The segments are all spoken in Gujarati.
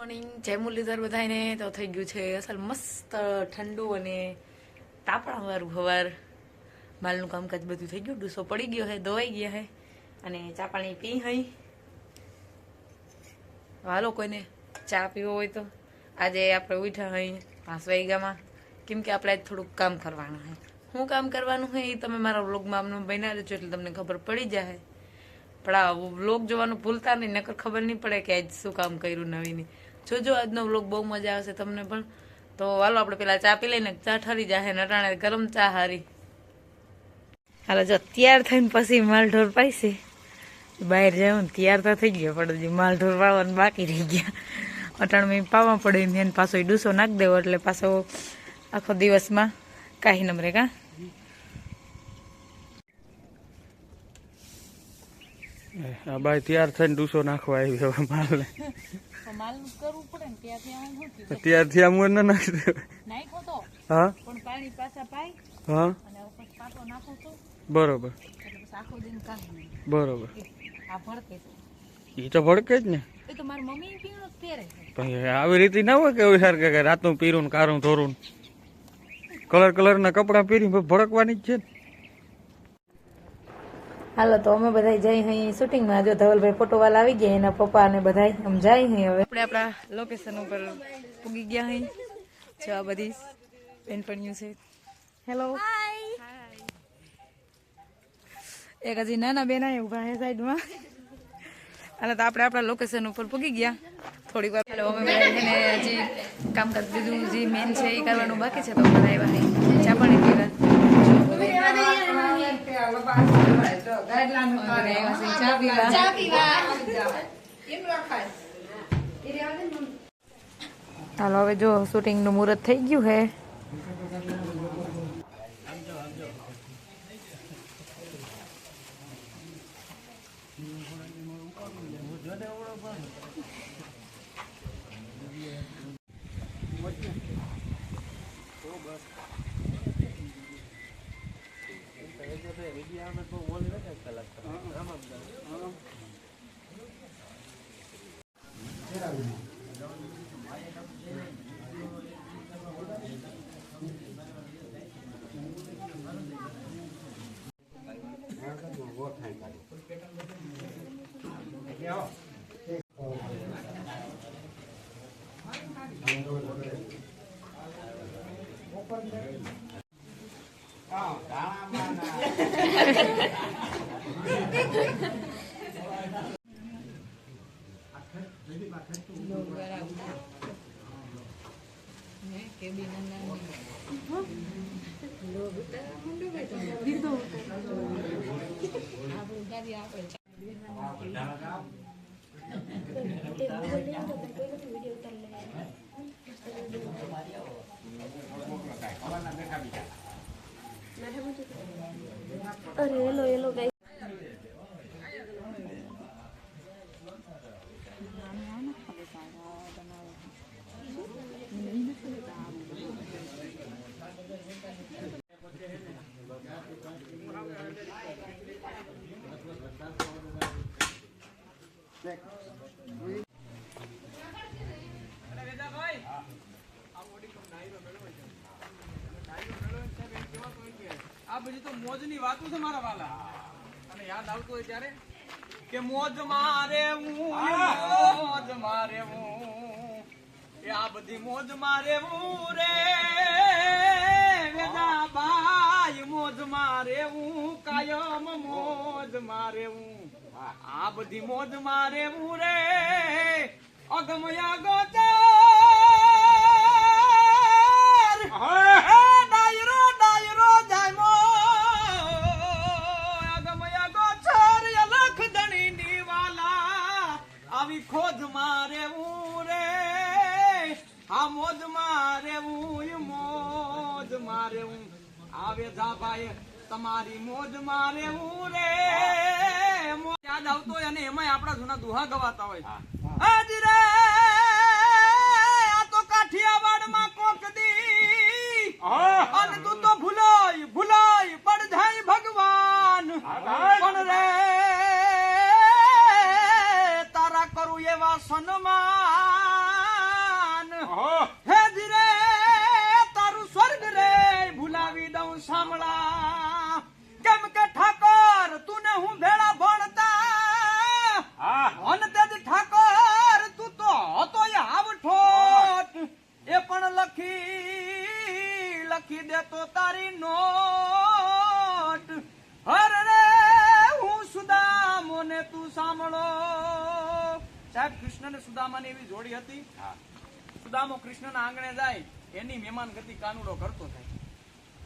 મોર્નિંગ જય મુરલીધર બધાને તો થઈ ગયું છે અસલ મસ્ત ઠંડુ અને તાપણાવાળું સવાર માલનું કામકાજ બધું થઈ ગયું ડૂસો પડી ગયો છે ધોવાઈ ગયા છે અને ચા પાણી પી હઈ હાલો કોઈને ચા પીવો હોય તો આજે આપણે ઉઠ્યા હઈ 5 વાગ્યામાં કેમ કે આપણે આજ થોડુંક કામ કરવાનું છે શું કામ કરવાનું છે એ તમે મારા વ્લોગમાં આમનો બન્યા રહેજો એટલે તમને ખબર પડી જાય પણ આ વ્લોગ જોવાનું ભૂલતા નહીં નકર ખબર નહીં પડે કે આજ શું કામ કર્યું નવીની જોજો આજનો વ્લોગ બહુ મજા આવશે તમને પણ તો હાલો આપણે પેલા ચા પી લઈને ચા ઠરી જાય નટાણે ગરમ ચા હારી હાલો જો તૈયાર થઈને પછી માલ ઢોર પાઈશે બહાર જાવ ને તૈયાર તો થઈ ગયો પણ હજી માલ ઢોર પાવાનું બાકી રહી ગયા અટાણ મેં પાવા પડે એને પાછો ડૂસો નાખી દેવો એટલે પાછો આખો દિવસમાં કાંઈ નમરે કા આ બાઈ તૈયાર થઈને ડૂસો નાખવા આવી હવે માલને માલનું કરવું પડે ને ત્યારથી આમ ના નાખી દે નાખો તો હા પણ પાણી પાછા પાઈ હા અને પછી પાટો નાખો તો બરોબર એટલે આખો દિન કાઢી બરોબર આ ભડકે એ તો ભડકે જ ને એ તો મારી મમ્મી પીણો પહેરે પણ આવી રીતે ના હોય કે સાર કે રાતનું પીરું ને કારું ધોરું કલર ના કપડા પહેરી ભડકવાની જ છે ને હાલો તો અમે બધા જઈ અહીં શૂટિંગમાં જો ધવલભાઈ ફોટોવાલા આવી ગયા એના પપ્પા અને બધા આમ જાય અહીં હવે આપણે આપણા લોકેશન ઉપર પૂગી ગયા અહીં જો આ બધી બેનપણીઓ છે હેલો એક હજી નાના બેન આયા ઉભા હે સાઈડમાં હાલો તો આપણે આપણા લોકેશન ઉપર પૂગી ગયા થોડીક વાર હાલો અમે બધા એને હજી કામકાજ બીજું જે મેન છે એ કરવાનું બાકી છે તો બધા આવ્યા અહીં ચા પાણી પીવા હાલો હવે જો શૂટિંગ નું મુહૂર્ત થઈ ગયું હે અરે એલો એલો ગાઈ આ બધી તો મોજ ની વાતો છે મારા વાલા અને યાદ આવતું હોય ત્યારે કે મોજ મારે એ આ બધી મોજ મારે રે વેદાબાઈ મોજ મારે કાયમ મોજ મારે આ બધી મોજ મારે રે અગમયા ગોચર ખોજ મારે રે આ મોજ મારે આવે જા ભાઈ તમારી મોજ મારે રે યાદ આવતો હોય અને એમાં આપણા જૂના દુહા ગવાતા હોય હાજી રે આ તો કાઠિયાવાડ માં કોક દી અને તું તો ભૂલાઈ પડ જાય ભગવાન પણ રે તારા કરું એવા સન્માન સાંભળો. સાહેબ કૃષ્ણ ને સુદામાની એવી જોડી હતી. સુદામો કૃષ્ણના આંગણે જાય, એની મહેમાન ગતિ કાનુડો કરતો થાય.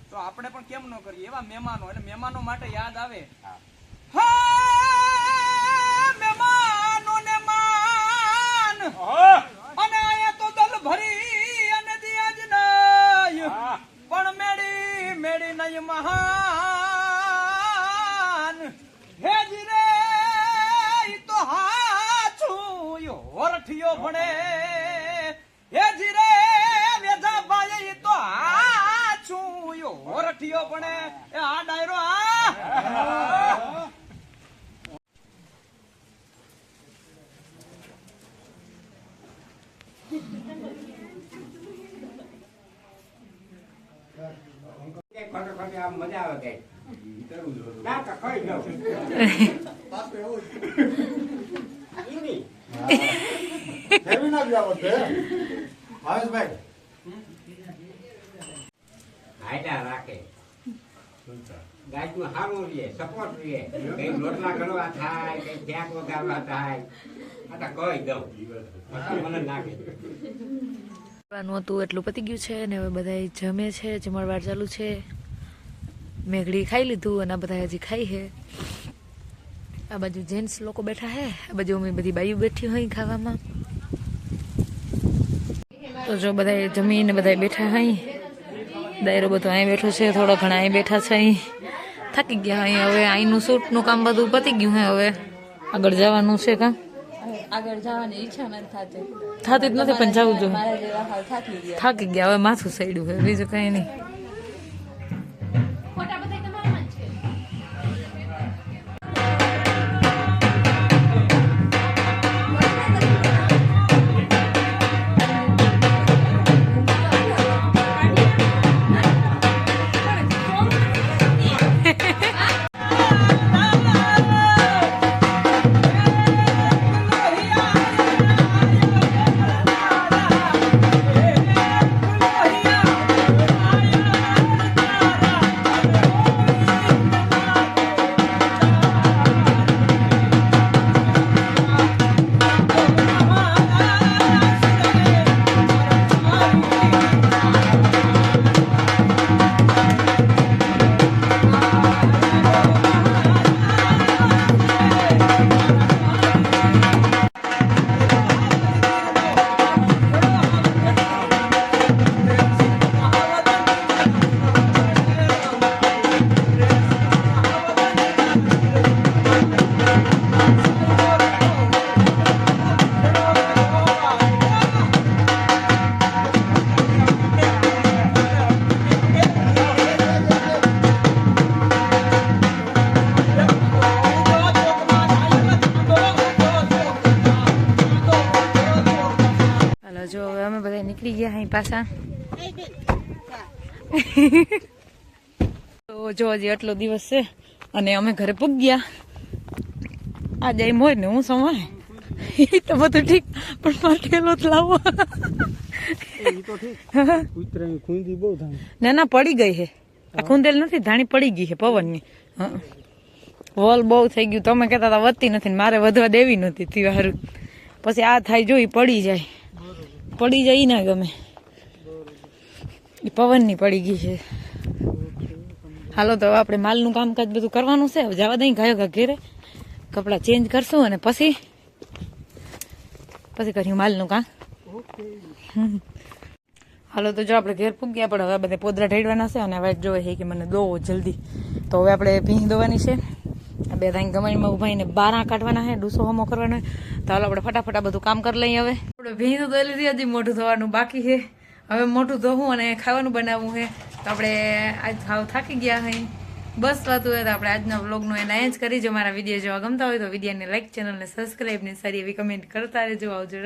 તો આપણે પણ કેમ ન કરીએ? એવા મહેમાનો, એટલે મહેમાનો માટે યાદ આવે. હા, મહેમાનો ને માન અને આયા તો દલ ભરી અને દિયા જ નહીં, પણ મેડી મેડી નહીં મહાન. હે જીરે ઈ તો હાચું હોરઠિયો ભણે. હે જીરે વેજા ભાઈ ઈ તો હાચું હોરઠિયો ભણે. એ આ ડાયરો આ ખોટે આમ મજા આવે કઈ ના તો કઈ દઉં હાઈટા રાખે ગાયનું સારું રહીએ, સપોર્ટ રહીએ, કઈ રોટલા કરવા થાય, કઈ ક્યાંક વગાડવા થાય, આ તો કઈ દઉં મને લાગે. હતું એટલું પતી ગયું છે ને હવે બધા જમે છે, જમણવાર ચાલુ છે. મેઘડી ખાઈ લીધું અને આ બધા હજી ખાઈ છે. આ બાજુ જેન્ટ્સ લોકો બેઠા હે, આ બાજુ અમે બધી બાયું બેઠી હોય ખાવામાં. તો જો બધા જમીને બધા બેઠા હોય, દાયરો બધો અહીં બેઠો છે, થોડો ઘણા અહીં બેઠા છે. અહીં થાકી ગયા અહીં, હવે અહીંનું શૂટનું કામ બધું પતી ગયું હે, હવે આગળ જવાનું છે. કાં આગળ જવાની ઈચ્છા નથી થતી. થતી જ નથી પણ જવું જોઈએ. મારા જેવા હાવ થાકી ગયા. થાકી ગયા, હવે માથું સડ્યું છે, બીજું કઈ નહીં. જો હવે અમે બધા નીકળી ગયા અહીં પાછા. તો જો હજી આટલો દિવસ છે અને અમે ઘરે પૂગ્યા. આજે એમ હોય ને હું સમાય એ તો બધું ઠીક, પણ માટેલો જ લાવો. ના ના પડી ગઈ છે, આ ખૂંદેલ નથી, ધાણી પડી ગઈ છે પવનની. વોલ બહુ થઈ ગયું. તમે કહેતા હતા વધતી નથી, મારે વધવા દેવી નહોતી તિવારું. પછી આ થાય જો ઈ પડી જાય, પડી જાય ના ગમે, એ પવનની પડી ગઈ છે. હાલો તો હવે આપણે માલનું કામકાજ બધું કરવાનું છે. જવા દઈ ગાયો ઘેરે, કપડાં ચેન્જ કરશું અને પછી કર્યું માલનું કામ. હાલો તો જો આપણે ઘેર પૂગ્યા, પણ હવે બધા પોદરા ઢેડવાના છે અને હવે જોવે છે કે મને દોવો જલ્દી. તો હવે આપણે ભીંગ દોવાની છે. આ બે તાઈ ગમાણીમાં ઉભાઈને બારા કાઢવાના છે, ડૂસો હમો કરવાનો છે. તો હાલો આપણે ફટાફટ બધું કામ કરી લઈએ. હવે આપણે ભીંગ તો લીધી, હજી મોઢું ધોવાનું બાકી છે. હવે મોઢું ધોવું અને ખાવાનું બનાવવું છે. તો આપણે આજ ખાવ થાકી ગયા હોય, બસ વાતું હોય તો આપણે આજના વ્લોગનું એને જ કરી. જો મારા વિડીયો જોવા ગમતા હોય તો વિડીયોને લાઈક, ચેનલને સબસ્ક્રાઈબ ને સારી એવી કમેન્ટ કરતા રહેજો. આવજો.